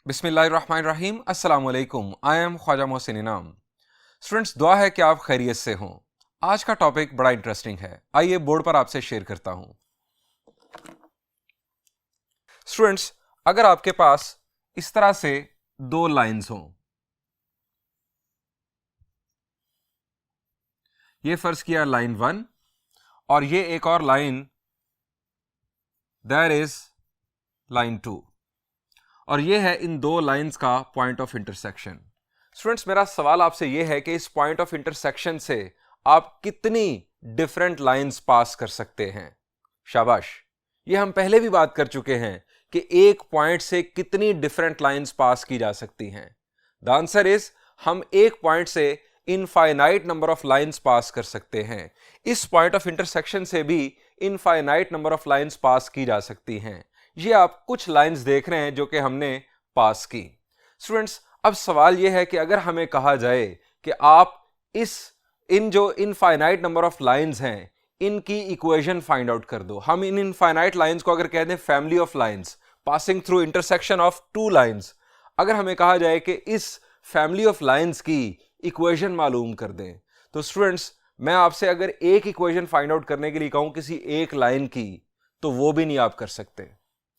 बिस्मिल्लाहिर्रहमानिर्रहीम। अस्सलाम वालेकुम। आई एम ख्वाजा मोहसिन इनाम। स्टूडेंट्स, दुआ है कि आप खैरियत से हों। आज का टॉपिक बड़ा इंटरेस्टिंग है, आइए बोर्ड पर आपसे शेयर करता हूं। स्टूडेंट्स, अगर आपके पास इस तरह से दो लाइंस हों, ये फर्ज किया लाइन 1 और ये एक और लाइन दैट इज लाइन 2, और ये है इन दो लाइंस का पॉइंट ऑफ इंटरसेक्शन। स्टूडेंट्स, मेरा सवाल आपसे ये है कि इस पॉइंट ऑफ इंटरसेक्शन से आप कितनी डिफरेंट लाइंस पास कर सकते हैं। शाबाश, ये हम पहले भी बात कर चुके हैं कि एक पॉइंट से कितनी डिफरेंट लाइंस पास की जा सकती हैं। द आंसर इज, हम एक पॉइंट से infinite number of lines pass कर सकते हैं। इस पॉइंट ऑफ इंटरसेक्शन से भी infinite number of lines pass की जा सकती हैं। ये आप कुछ लाइंस देख रहे हैं जो कि हमने पास की। स्टूडेंट्स, अब सवाल यह है कि अगर हमें कहा जाए कि आप इन जो इनफाइनाइट नंबर ऑफ लाइंस हैं, इनकी इक्वेशन फाइंड आउट कर दो। हम इन इनफाइनाइट लाइंस को अगर कहते हैं family of lines passing through intersection of two lines, अगर हमें कहा जाए कि इस फैमिली ऑफ लाइंस की इक्वेशन मालूम कर दें, तो स्टूडेंट्स, मैं आपसे अगर एक इक्वेशन फाइंड आउट करने के लिए कहूं किसी एक लाइन की, तो वो भी नहीं आप कर सकते।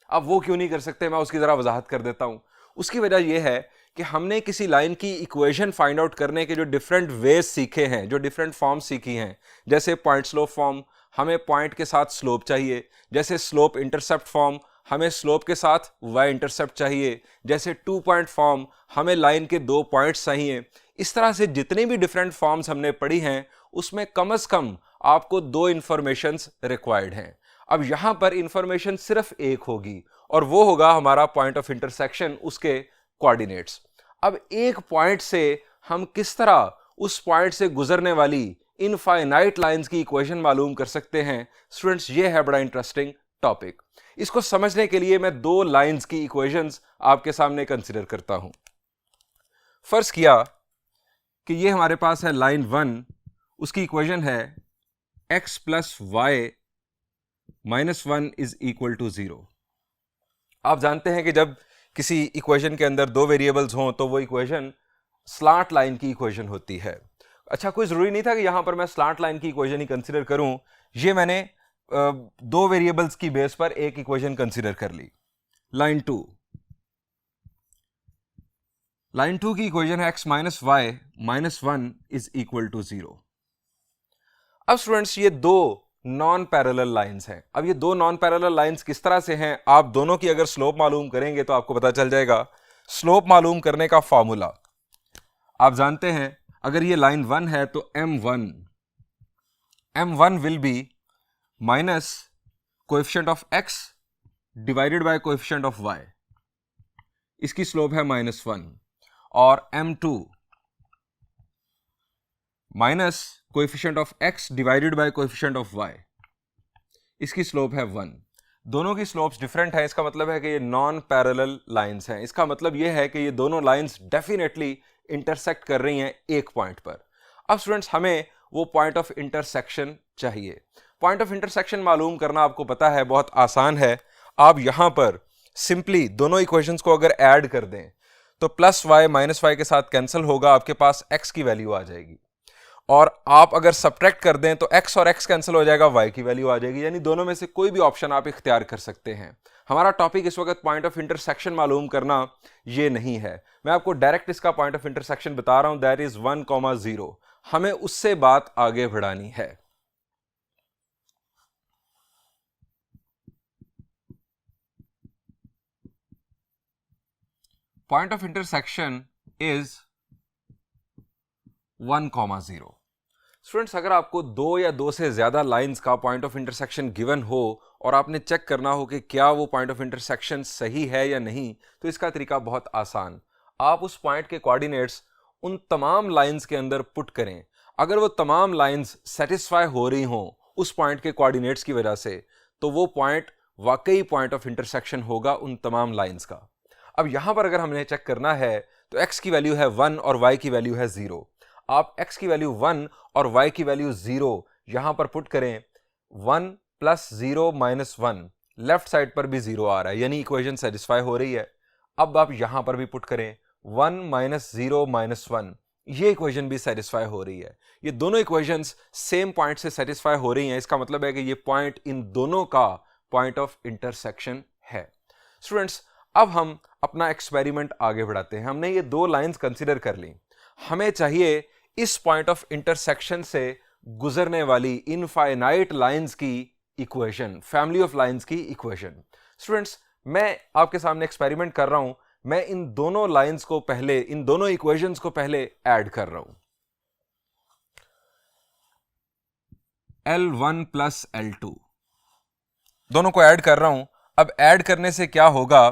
अब वो क्यों नहीं कर सकते, मैं उसकी जरा वजाहत कर देता हूं। उसकी वजह यह है कि हमने किसी लाइन की इक्वेशन फाइंड आउट करने के जो डिफरेंट वेज सीखे हैं, जो डिफरेंट फॉर्म सीखी हैं, जैसे पॉइंट स्लोप फॉर्म, हमें पॉइंट के साथ स्लोप चाहिए। जैसे स्लोप इंटरसेप्ट फॉर्म, हमें स्लोप के साथ वाई इंटरसेप्ट चाहिए। जैसे 2 पॉइंट फॉर्म, हमें लाइन के 2 पॉइंट्स चाहिए। इस तरह से जितनी भी डिफरेंट फॉर्म्स हमने पढ़ी हैं, उसमें कम से कम आपको 2 इंफॉर्मेशंस रिक्वायर्ड हैं। अब यहां पर इंफॉर्मेशन सिर्फ एक होगी, और वो होगा हमारा पॉइंट ऑफ इंटरसेक्शन, उसके कोऑर्डिनेट्स। अब एक पॉइंट से हम किस तरह उस पॉइंट से गुजरने वाली इनफाइनाइट लाइंस की इक्वेशन मालूम कर सकते हैं। स्टूडेंट्स, ये है बड़ा इंटरेस्टिंग टॉपिक। इसको समझने के लिए मैं 2 लाइंस की इक्वेशंस आपके सामने कंसीडर करता हूं। फर्ज किया कि ये हमारे पास है लाइन 1, उसकी इक्वेशन है x plus y -1 is equal to 0। आप जानते हैं कि जब किसी इक्वेशन के अंदर 2 वेरिएबल्स हों तो वो इक्वेशन स्लांट लाइन की इक्वेशन होती है। अच्छा, कोई ज़रूरी नहीं था कि यहां पर मैं स्लांट लाइन की इक्वेशन ही कंसीडर करूं। ये मैंने 2 वेरिएबल्स की बेस पर एक इक्वेशन कंसीडर कर ली। लाइन 2 की इक्वेशन है x minus y -1 is equal to 0। अब स्टूडेंट्स, ये 2 नॉन पैरेलल लाइंस हैं। अब ये 2 नॉन पैरेलल लाइंस किस तरह से हैं, आप दोनों की अगर स्लोप मालूम करेंगे तो आपको पता चल जाएगा। स्लोप मालूम करने का फॉर्मूला आप जानते हैं। अगर ये लाइन 1 है तो m1 will be minus coefficient of x divided by coefficient of y। इसकी स्लोप है -1। और m2 minus coefficient of x divided by coefficient of y। इसकी स्लोप है 1। दोनों की स्लोप्स डिफरेंट हैं। इसका मतलब है कि ये नॉन पैरेलल लाइंस हैं। इसका मतलब ये है कि ये दोनों लाइंस डेफिनेटली इंटरसेक्ट कर रही हैं एक पॉइंट पर। अब स्टूडेंट्स, हमें वो पॉइंट ऑफ इंटरसेक्शन चाहिए। पॉइंट ऑफ इंटरसेक्शन मालूम करना आपको पता है, बहुत आसान है। आप यहां पर सिंपली दोनों इक्वेशंस को अगर ऐड कर दें तो प्लस वाई माइनस वाई के साथ कैंसिल होगा, आपके पास x की वैल्यू आ जाएगी। और आप अगर सब्ट्रैक्ट कर दें तो x और x कैंसिल हो जाएगा, y की वैल्यू आ जाएगी। यानी दोनों में से कोई भी ऑप्शन आप इख्तियार कर सकते हैं। हमारा टॉपिक इस वक्त पॉइंट ऑफ इंटरसेक्शन मालूम करना ये नहीं है। मैं आपको डायरेक्ट इसका पॉइंट ऑफ इंटरसेक्शन बता रहा हूं, दैट इज 1,0। हमें उससे बात आगे बढ़ानी है। Point of intersection is 1,0। Students, अगर आपको 2 या 2 से ज्यादा लाइंस का पॉइंट ऑफ इंटरसेक्शन गिवन हो और आपने चेक करना हो कि क्या वो पॉइंट ऑफ इंटरसेक्शन सही है या नहीं, तो इसका तरीका बहुत आसान। आप उस पॉइंट के कोऑर्डिनेट्स उन तमाम लाइंस के अंदर पुट करें। अगर वो तमाम लाइंस सेटिस्फाई हो रही हों उस पॉइंट के कोऑर्डिनेट्स की वजह से, तो वो पॉइंट वाकई पॉइंट ऑफ इंटरसेक्शन होगा उन तमाम लाइंस का। अब यहां पर अगर हमने चेक करना है तो x की वैल्यू है 1 और y की वैल्यू है 0। आप x की वैल्यू 1 और y की वैल्यू 0 यहां पर पुट करें। 1 + 0 - 1, लेफ्ट साइड पर भी 0 आ रहा है, यानी इक्वेशन सेटिस्फाई हो रही है। अब आप यहां पर भी पुट करें 1 माइनस 0 माइनस 1, ये इक्वेशन भी सेटिस्फाई हो रही है। ये दोनों इक्वेशंस सेम पॉइंट से सेटिस्फाई हो रही हैं, इसका मतलब है कि ये पॉइंट इन दोनों का पॉइंट ऑफ इंटरसेक्शन है। स्टूडेंट्स, अब हम अपना एक्सपेरिमेंट आगे बढ़ाते हैं। हमने ये दो लाइंस कंसीडर कर ली, हमें चाहिए इस पॉइंट ऑफ इंटरसेक्शन से गुजरने वाली इनफाइनाइट लाइंस की इक्वेशन, फैमिली ऑफ लाइंस की इक्वेशन। स्टूडेंट्स, मैं आपके सामने एक्सपेरिमेंट कर रहा हूं, मैं इन दोनों लाइंस को पहले, इन दोनों इक्वेशंस को पहले ऐड कर रहा हूं, L1 प्लस L2 दोनों को ऐड कर रहा हूं। अब ऐड करने से क्या होगा,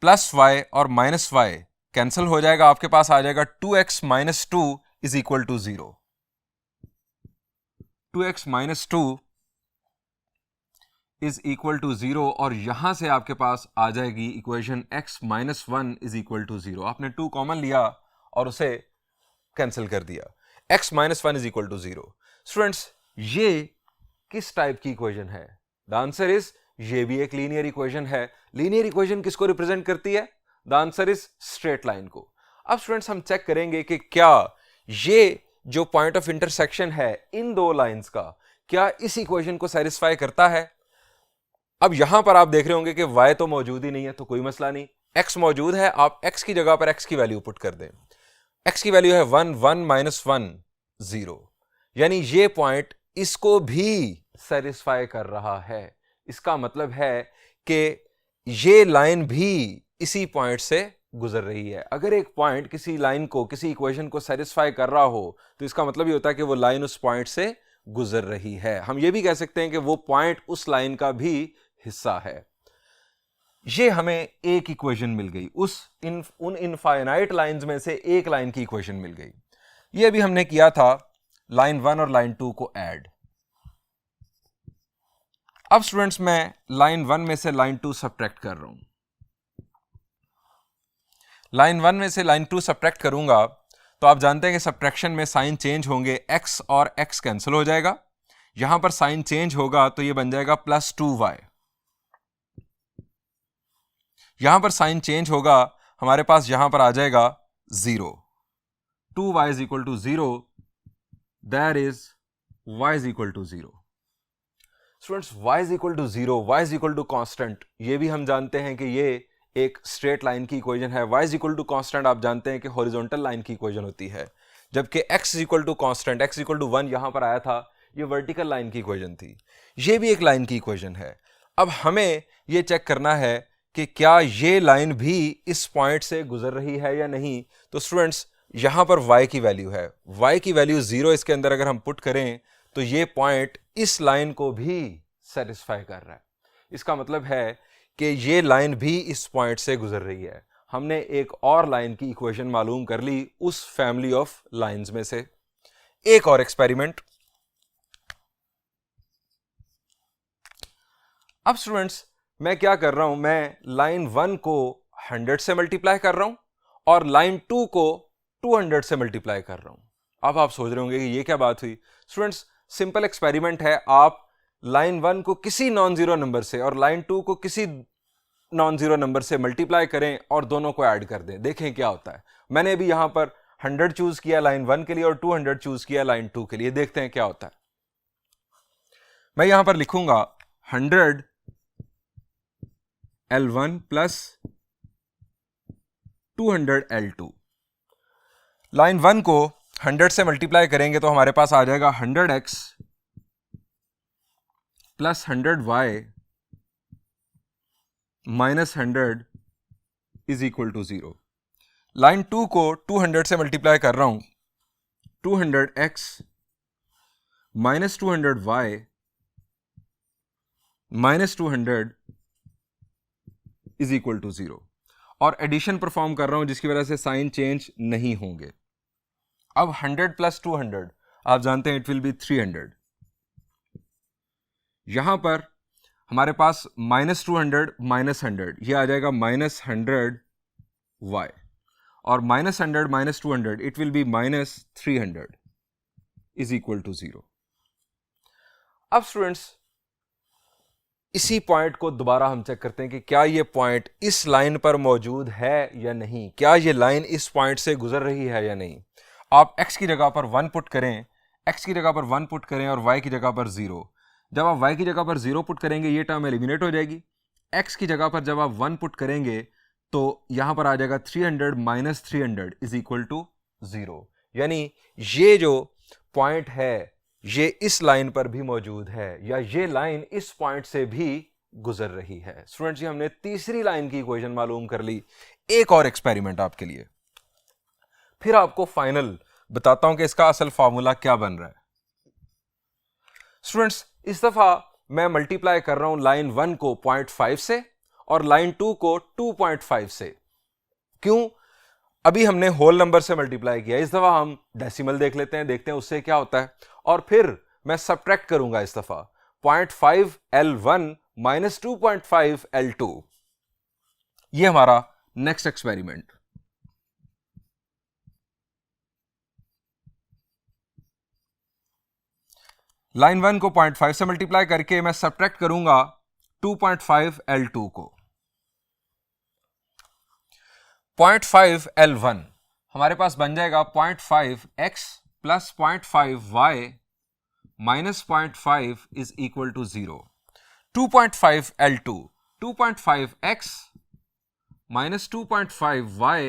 प्लस y और माइनस y कैंसिल हो जाएगा, आपके पास आ जाएगा 2x minus 2 is equal to 0। 2x minus 2 is equal to 0 और यहां से आपके पास आ जाएगी equation x minus 1 is equal to 0। आपने 2 कॉमन लिया और उसे कैंसिल कर दिया, x minus 1 is equal to 0। Students, ये किस टाइप की इक्वेशन है? द आंसर इज ये भी एक लीनियर इक्वेशन है। लीनियर इक्वेशन किसको रिप्रेजेंट करती है? The answer is straight line को। अब स्टूडेंट्स, हम चेक करेंगे कि क्या ये जो पॉइंट ऑफ इंटरसेक्शन है इन दो लाइंस का, क्या इस इक्वेशन को सेटिस्फाई करता है। अब यहां पर आप देख रहे होंगे कि y तो मौजूद ही नहीं है, तो कोई मसला नहीं, x मौजूद है, आप x की जगह पर x की वैल्यू पुट कर दें। x की वैल्यू है 1, 1 माइनस 1 0, यानी ये पॉइंट इसको भी सेटिस्फाई कर रहा है। इसका मतलब है कि ये लाइन भी इसी पॉइंट से गुजर रही है। अगर एक पॉइंट किसी लाइन को, किसी इक्वेशन को सेटिस्फाई कर रहा हो, तो इसका मतलब ये होता है कि वो लाइन उस पॉइंट से गुजर रही है। हम ये भी कह सकते हैं कि वो पॉइंट उस लाइन का भी हिस्सा है। ये हमें एक इक्वेशन मिल गई, उन इनफाइनाइट लाइंस में से एक लाइन की इक्वेशन मिल गई। ये अभी हमने किया था लाइन 1 और लाइन 2 को ऐड। अब स्टूडेंट्स, मैं लाइन 1 में से लाइन 2 सब्ट्रैक्ट कर रहा हूं। लाइन 1 में से लाइन 2 सब्ट्रैक्ट करूंगा तो आप जानते हैं कि सब्ट्रैक्शन में साइन चेंज होंगे, x और x कैंसिल हो जाएगा, यहां पर साइन चेंज होगा तो ये बन जाएगा प्लस 2y। यहां पर साइन चेंज होगा, हमारे पास यहां पर आ जाएगा 0। 2y is equal to 0, that is y is equal to 0। Students, y is equal to 0, y is equal to constant, ये भी हम जानते हैं कि ये एक स्ट्रेट लाइन की इक्वेशन है। y is equal to constant आप जानते हैं कि हॉरिजॉन्टल लाइन की इक्वेशन होती है, जबकि x is equal to constant, x equal to 1 यहां पर आया था, ये वर्टिकल लाइन की इक्वेशन थी। ये भी एक लाइन की इक्वेशन है। अब हमें ये चेक करना है कि क्या ये लाइन भी इस पॉइंट से गुजर रही है या नहीं। तो स्टूडेंट्स, यहां पर y की वैल्यू है, y की वैल्यू 0 इसके अंदर अगर हम पुट करें तो ये पॉइंट इस लाइन को भी सेटिस्फाई कर रहा है। इसका मतलब है कि ये लाइन भी इस पॉइंट से गुजर रही है। हमने एक और लाइन की इक्वेशन मालूम कर ली उस फैमिली ऑफ लाइंस में से। एक और एक्सपेरिमेंट। अब स्टूडेंट्स, मैं क्या कर रहा हूं, मैं लाइन 1 को 100 से मल्टीप्लाई कर रहा हूं और लाइन 2 को 200 से मल्टीप्लाई कर रहा हूं। अब आप सोच रहे होंगे कि ये क्या बात हुई। स्टूडेंट्स, सिंपल एक्सपेरिमेंट है, आप लाइन 1 को किसी नॉन जीरो नंबर से और लाइन 2 को किसी नॉन जीरो नंबर से मल्टीप्लाई करें और दोनों को ऐड कर दें, देखें क्या होता है। मैंने अभी यहां पर 100 चूज किया लाइन 1 के लिए और 200 चूज किया लाइन 2 के लिए, देखते हैं क्या होता है। मैं यहां पर लिखूंगा 100 L1 प्लस 200 L2। लाइन 1 को 100 से मल्टीप्लाई करेंगे तो हमारे पास आ जाएगा 100x plus 100y minus 100 is equal to 0। Line 2 को 200 से मल्टीप्लाई कर रहा हूं, 200x minus 200y minus 200 is equal to 0, और एडिशन परफॉर्म कर रहा हूं जिसकी वजह से साइन चेंज नहीं होंगे। अब 100 प्लस 200 आप जानते हैं इट विल बी 300। यहां पर हमारे पास माइनस 200 माइनस 100, ये आ जाएगा माइनस 100y, और minus 100 minus 200 it will be minus 300 is equal to 0। अब स्टूडेंट्स, इसी पॉइंट को दोबारा हम चेक करते हैं कि क्या ये पॉइंट इस लाइन पर मौजूद है या नहीं, क्या ये लाइन इस पॉइंट से गुजर रही है या नहीं। आप x की जगह पर 1 पुट करें, x की जगह पर 1 पुट करें और y की जगह पर 0। जब आप y की जगह पर 0 पुट करेंगे ये टर्म एलिमिनेट हो जाएगी। x की जगह पर जब आप 1 पुट करेंगे तो यहां पर आ जाएगा 300 माइनस 300 इज इक्वल टू 0। यानी ये जो पॉइंट है ये इस लाइन पर भी मौजूद है या ये लाइन इस पॉइंट से भी गुजर रही है। स्टूडेंट्स, ये हमने तीसरी लाइन की इक्वेशन मालूम कर ली। एक और एक्सपेरिमेंट आपके लिए, फिर आपको फाइनल बताता हूं कि इसका असल फार्मूला क्या बन रहा है। स्टूडेंट्स, इस दफा मैं मल्टीप्लाई कर रहा हूं लाइन 1 को 0.5 से और लाइन 2 को 2.5 से। क्यों? अभी हमने होल नंबर से मल्टीप्लाई किया, इस दफा हम डेसिमल देख लेते हैं, देखते हैं उससे क्या होता है। और फिर मैं सब्ट्रैक्ट करूंगा इस दफा 0.5 L1 माइनस 2.5 L2। ये हमारा नेक्स्ट एक्सपेरिमेंट। लाइन 1 को 0.5 से मल्टीप्लाई करके मैं सब्ट्रैक्ट करूंगा 2.5 L2 को। 0.5 L1 हमारे पास बन जाएगा 0.5 x plus 0.5 y minus 0.5 is equal to 0। 2.5 L2 2.5 x minus 2.5 y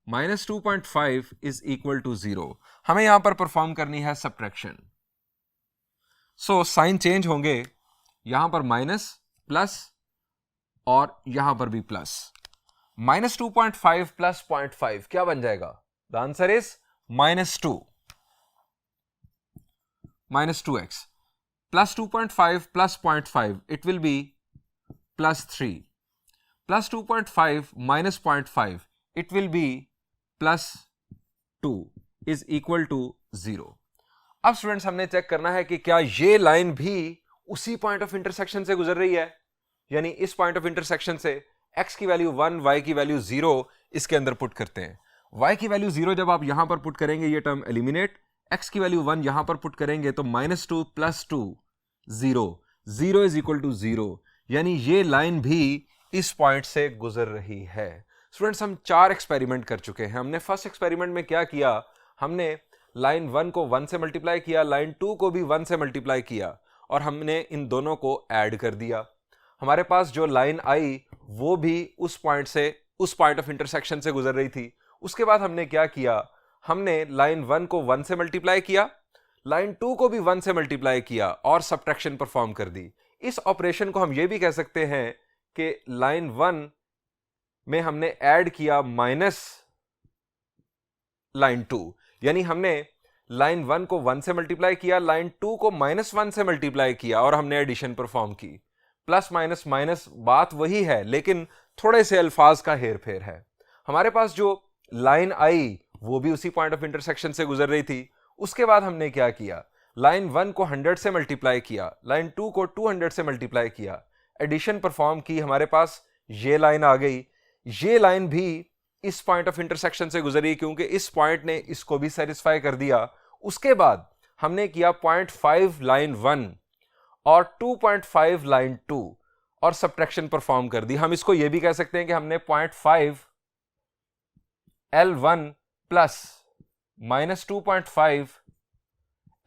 minus 2.5 is equal to 0। हमें यहां पर परफॉर्म करनी है सब्ट्रैक्शन। सो साइन चेंज होंगे, यहां पर माइनस प्लस और यहां पर भी प्लस। माइनस 2.5 प्लस 0.5 क्या बन जाएगा? The answer is -2 minus 2x plus 2.5 plus 0.5 it will be plus 3 plus 2.5 minus 0.5 it will be plus 2 is equal to 0। अब स्टूडेंट्स हमने चेक करना है कि क्या ये लाइन भी उसी पॉइंट ऑफ इंटरसेक्शन से गुजर रही है, यानी इस पॉइंट ऑफ इंटरसेक्शन से x की वैल्यू 1 y की वैल्यू 0 इसके अंदर पुट करते हैं। y की वैल्यू 0 जब आप यहां पर पुट करेंगे ये टर्म एलिमिनेट, x की वैल्यू 1 यहां पर पुट करेंगे तो -2 प्लस 2 0 0 इज इक्वल टू 0, यानी ये लाइन भी इस पॉइंट से गुजर रही है। स्टूडेंट्स, हम 4 एक्सपेरिमेंट कर चुके हैं। हमने फर्स्ट एक्सपेरिमेंट में क्या किया, हमने लाइन 1 को 1 से मल्टीप्लाई किया, लाइन 2 को भी 1 से मल्टीप्लाई किया और हमने इन दोनों को ऐड कर दिया। हमारे पास जो लाइन आई वो भी उस पॉइंट से, उस पॉइंट ऑफ इंटरसेक्शन से गुजर रही थी। उसके बाद हमने क्या किया, हमने लाइन 1 को 1 से मल्टीप्लाई किया, लाइन 2 को भी 1 से मल्टीप्लाई किया और सब्ट्रैक्शन परफॉर्म कर दी। इस ऑपरेशन को हम ये भी कह सकते हैं कि लाइन 1 में हमने ऐड किया माइनस लाइन 2, यानी हमने लाइन 1 को 1 से मल्टीप्लाई किया, लाइन 2 को -1 से मल्टीप्लाई किया और हमने एडिशन परफॉर्म की। प्लस माइनस माइनस बात वही है, लेकिन थोड़े से अल्फाज का हेर फेर है। हमारे पास जो लाइन आई वो भी उसी पॉइंट ऑफ इंटरसेक्शन से गुजर रही थी। उसके बाद हमने क्या किया, लाइन 1 को 100 से मल्टीप्लाई किया, लाइन 2 को 200 से मल्टीप्लाई किया, एडिशन परफॉर्म की, हमारे पास ये लाइन आ गई। ये लाइन भी इस पॉइंट ऑफ इंटरसेक्शन से गुजरी क्योंकि इस पॉइंट ने इसको भी सेटिस्फाई कर दिया। उसके बाद हमने किया 0.5 लाइन 1 और 2.5 लाइन 2 और सब्ट्रैक्शन परफॉर्म कर दी। हम इसको यह भी कह सकते हैं कि हमने 0.5 L1 plus -2.5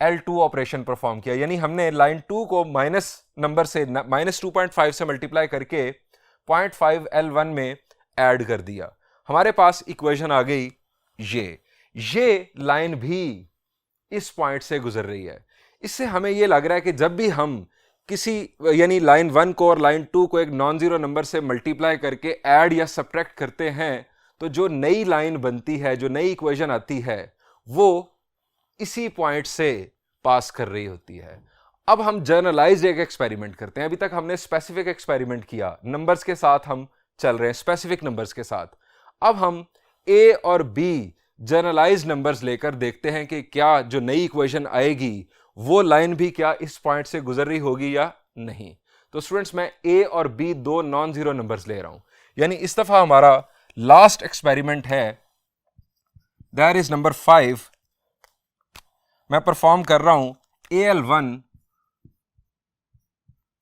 L2 operation perform किया, यानी हमने लाइन 2 को माइनस नंबर से -2.5 से मल्टीप्लाई करके 0.5 L1 में ऐड कर दिया। हमारे पास इक्वेशन आ गई ये लाइन भी इस पॉइंट से गुजर रही है। इससे हमें यह लग रहा है कि जब भी हम किसी, यानी लाइन 1 को और लाइन 2 को एक नॉन जीरो नंबर से मल्टीप्लाई करके ऐड या सब्ट्रैक्ट करते हैं तो जो नई लाइन बनती है, जो नई इक्वेशन आती है, वो इसी पॉइंट से पास कर रही होती है। अब हम जनरलाइज्ड एक एक्सपेरिमेंट करते हैं। अभी तक हमने स्पेसिफिक एक्सपेरिमेंट किया, नंबर्स के साथ हम चल रहे हैं, स्पेसिफिक नंबर्स के साथ। अब हम ए और बी जनरलाइज्ड नंबर्स लेकर देखते हैं कि क्या जो नई इक्वेशन आएगी वो लाइन भी क्या इस पॉइंट से गुजर रही होगी या नहीं। तो स्टूडेंट्स, मैं ए और बी दो नॉन जीरो नंबर्स ले रहा हूं, यानी इस दफा हमारा लास्ट एक्सपेरिमेंट है, दैट इज नंबर 5। मैं परफॉर्म कर रहा हूं AL1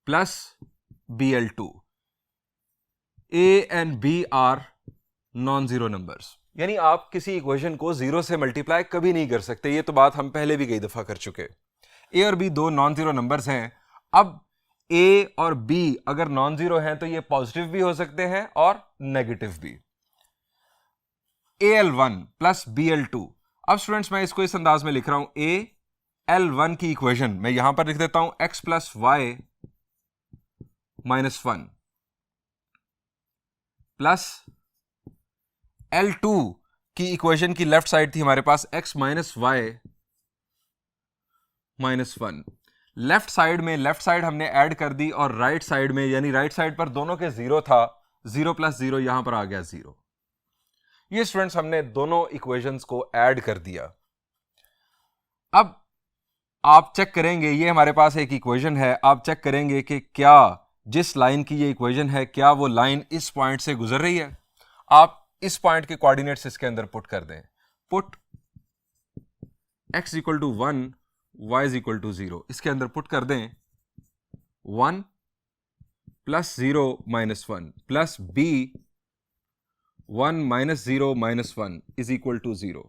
plus BL2. A and B are non zero numbers, यानी आप किसी इक्वेशन को जीरो से मल्टीप्लाई कभी नहीं कर सकते। ये तो बात हम पहले भी कई दफा कर चुके। ए और बी दो नॉन जीरो नंबर्स हैं। अब ए और बी अगर नॉन जीरो हैं तो ये पॉजिटिव भी हो सकते हैं और नेगेटिव भी। AL1 plus BL2। अब स्टूडेंट्स मैं इसको इस अंदाज में लिख रहा हूं, AL1 की इक्वेशन मैं यहां पर लिख देता हूं x plus y minus 1 plus L2 की इक्वेशन की लेफ्ट साइड थी हमारे पास x minus y minus 1। Left side हमने ऐड कर दी और राइट साइड में, यानी राइट साइड पर दोनों के जीरो था, 0 प्लस 0 यहां पर आ गया 0। ये स्टूडेंट्स हमने दोनों इक्वेशंस को ऐड कर दिया। अब आप चेक करेंगे, ये हमारे पास एक इक्वेशन है, आप चेक करेंगे कि क्या जिस लाइन की ये इक्वेशन है क्या वो लाइन इस पॉइंट से गुजर रही है। आप इस पॉइंट के कोऑर्डिनेट्स इसके अंदर पुट कर दें। Put x equal to 1 y is equal to 0, इसके अंदर पुट कर दें 1 plus 0 minus 1 plus b 1 minus 0 minus 1 is equal to 0।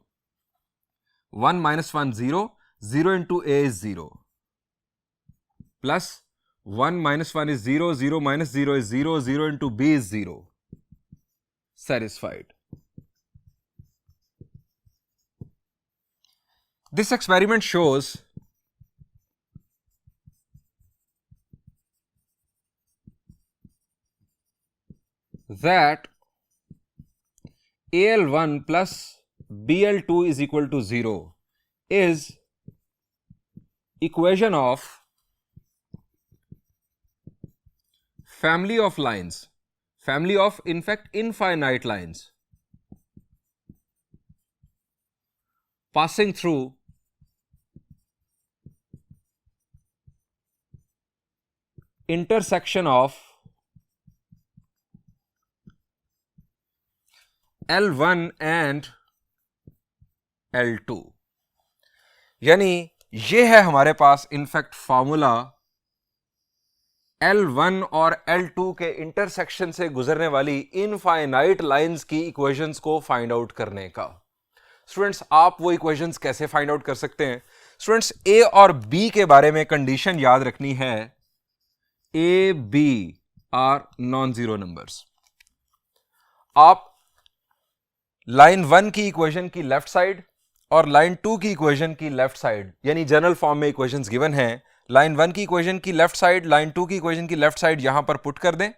1 minus 1 0, 0 into a is 0 plus 1 minus 1 is 0, 0 minus 0 is 0, 0 into b is 0। Satisfied. This experiment shows that AL1 plus BL2 is equal to 0 is equation of family of lines, family of in fact infinite lines passing through intersection of L1 and L2। यानी ये है हमारे पास in fact formula L1 और L2 के intersection से गुजरने वाली infinite lines की इक्वेशंस को फाइंड आउट करने का। स्टूडेंट्स आप वो इक्वेशंस कैसे फाइंड आउट कर सकते हैं? स्टूडेंट्स A और B के बारे में कंडीशन याद रखनी है, A B are non zero numbers. आप लाइन 1 की इक्वेशन की लेफ्ट साइड और लाइन 2 की इक्वेशन की लेफ्ट साइड, यानी जनरल फॉर्म में इक्वेशंस गिवन हैं, लाइन 1 की इक्वेशन की लेफ्ट साइड, लाइन 2 की इक्वेशन की लेफ्ट साइड यहां पर पुट कर दें।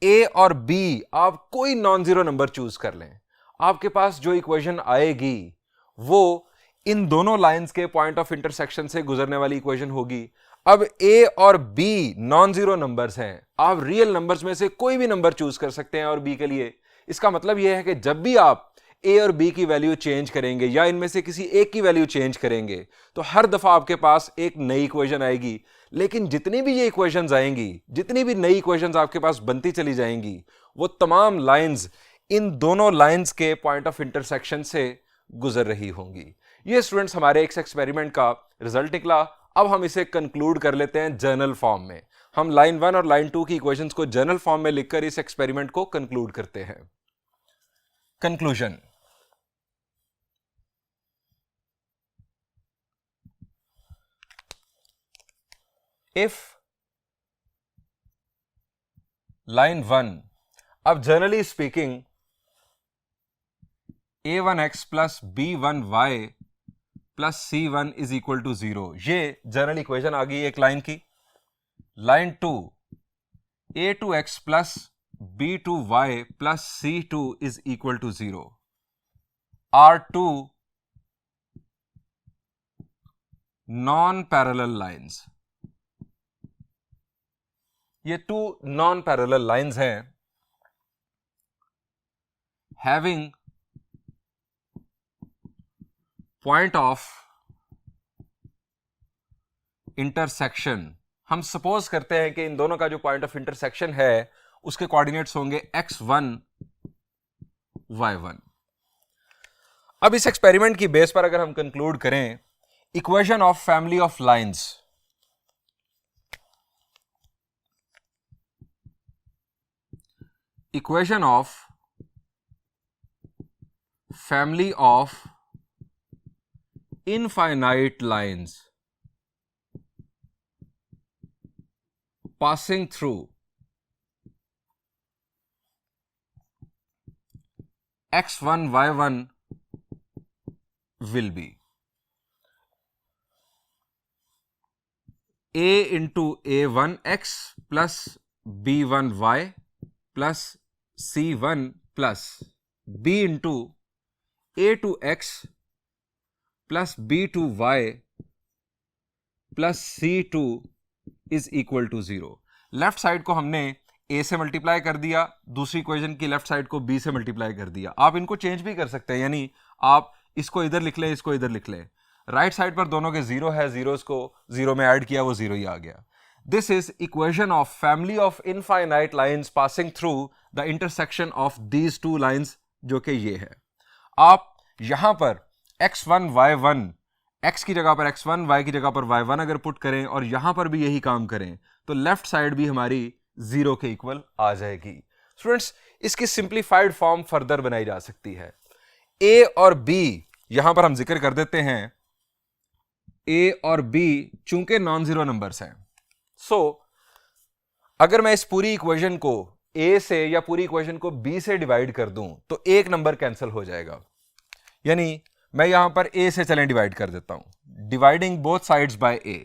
A और B आप कोई नॉन जीरो नंबर चूज कर लें, आपके पास जो इक्वेशन आएगी वो इन दोनों लाइंस के पॉइंट ऑफ इंटरसेक्शन से गुजरने वाली इक्वेशन होगी। अब A और B नॉन जीरो नंबर्स हैं, आप रियल नंबर्स में से कोई भी नंबर चूज कर सकते हैं और B के लिए। इसका मतलब यह है कि जब भी आप A और B की वैल्यू चेंज करेंगे या इनमें से किसी एक की वैल्यू चेंज करेंगे तो हर दफा आपके पास एक नई इक्वेशन आएगी। लेकिन जितनी भी ये इक्वेशंस आएंगी, जितनी भी नई इक्वेशंस आपके पास बनती चली जाएंगी, वो तमाम लाइंस इन दोनों लाइंस के पॉइंट ऑफ इंटरसेक्शन से गुजर रही होंगी। ये स्टूडेंट्स हमारे एक एक्सपेरिमेंट का रिजल्ट निकला। अब हम इसे कंक्लूड कर लेते हैं जर्नल फॉर्म में। हम लाइन 1 और लाइन 2 की इक्वेशंस को जर्नल फॉर्म में लिखकर इस एक्सपेरिमेंट को कंक्लूड करते हैं। कंक्लूजन, if line 1, अब generally speaking a1x plus b1y plus c1 is equal to 0, ये जनरल इक्वेशन आ गई एक लाइन की। Line 2 a2x plus b2y plus c2 is equal to 0, R2 non parallel lines. ये 2 नॉन पैरेलल लाइंस हैं having point of intersection. हम suppose करते हैं कि इन दोनों का जो पॉइंट ऑफ इंटरसेक्शन है उसके कोऑर्डिनेट्स होंगे x1 y1। अब इस एक्सपेरिमेंट की बेस पर अगर हम कंक्लूड करें, equation of family of lines, equation of family of infinite lines passing through x1 y1 will be a into a1x plus b1y plus c1 plus b into a2x plus b2y plus c2 is equal to zero. Left side को हमने a से multiply कर दिया, दूसरी equation की left side को b से multiply कर दिया। आप इनको चेंज भी कर सकते हैं, यानी आप इसको इधर लिख लें, इसको इधर लिख लें। राइट साइड पर दोनों के जीरो है, जीरोस को जीरो में ऐड किया, वो जीरो ही आ गया। This is equation of family of infinite lines passing through the intersection of these two lines, जो कि ये है। आप यहां पर x1 y1, x की जगह पर x1, y की जगह पर y1 अगर पुट करें और यहां पर भी यही काम करें तो लेफ्ट साइड भी हमारी जीरो के इक्वल आ जाएगी। स्टूडेंट्स, इसकी सिंप्लीफाइड फॉर्म फर्दर बनाई जा सकती है। a और b यहां पर हम जिक्र कर देते हैं। a और b चूंकि नॉन जीरो नंबर्स हैं, सो अगर मैं इस पूरी इक्वेशन को a से या पूरी इक्वेशन को b से डिवाइड कर दूं तो एक नंबर कैंसिल हो जाएगा। यानी मैं यहां पर a से चलें डिवाइड कर देता हूं, dividing both sides by a।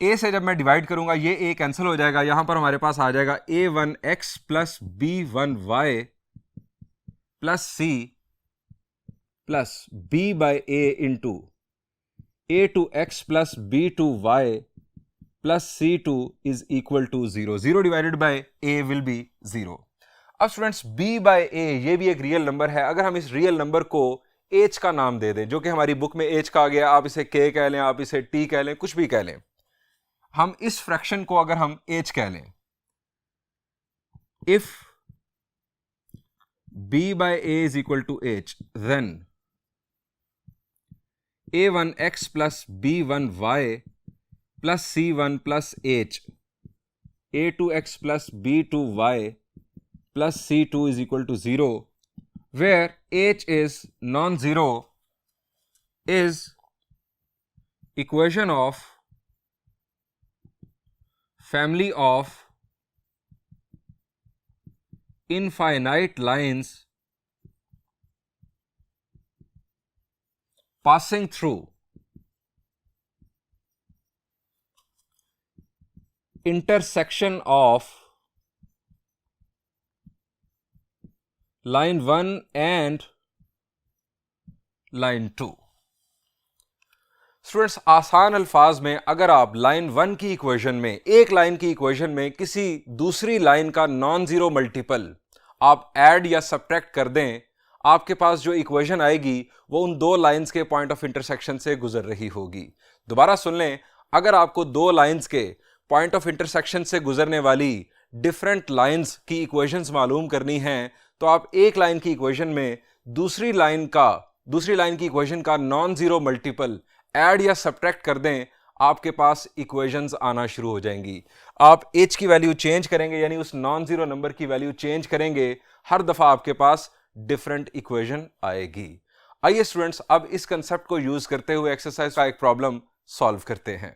a से जब मैं डिवाइड करूंगा ये a कैंसिल हो जाएगा, यहां पर हमारे पास आ जाएगा a1x plus b1y plus c plus b by a into a2x plus b2y plus c2 is equal to zero. Zero divided by a will be zero. अब स्टूडेंट्स, b बाय a ये भी एक रियल नंबर है। अगर हम इस real number को h का नाम दे दें, जो कि हमारी बुक में h कहा गया, आप इसे k कह लें, आप इसे t कह लें, कुछ भी कह लें, हम इस फ्रैक्शन को अगर हम h कह लें, if b by a is equal to h, then a1x plus b1y plus c1 plus h, a2x plus b2y plus c2 is equal to 0, where h is non-zero, is equation of family of infinite lines passing through intersection of line 1 and line 2। Students, आसान अल्फाज में अगर आप line 1 की equation में, एक line की equation में किसी दूसरी लाइन का नॉन जीरो मल्टीपल आप ऐड या सब्ट्रैक्ट कर दें, आपके पास जो इक्वेशन आएगी वो उन दो लाइंस के पॉइंट ऑफ इंटरसेक्शन से गुजर रही होगी। दोबारा सुन लें, अगर आपको दो लाइंस के पॉइंट ऑफ इंटरसेक्शन से गुजरने वाली डिफरेंट लाइंस की इक्वेशंस मालूम करनी हैं, तो आप एक लाइन की इक्वेशन में दूसरी लाइन की इक्वेशन का नॉन जीरो मल्टीपल ऐड या सब्ट्रैक्ट कर दें, आपके पास इक्वेशंस आना शुरू हो जाएंगी। आप h की वैल्यू चेंज करेंगे, यानी उस नॉन जीरो नंबर की वैल्यू चेंज करेंगे, हर दफा आपके पास डिफरेंट इक्वेशन आएगी। आइए स्टूडेंट्स, अब इस कंसेप्ट को यूज करते हुए एक्सरसाइज का एक प्रॉब्लम सॉल्व करते हैं।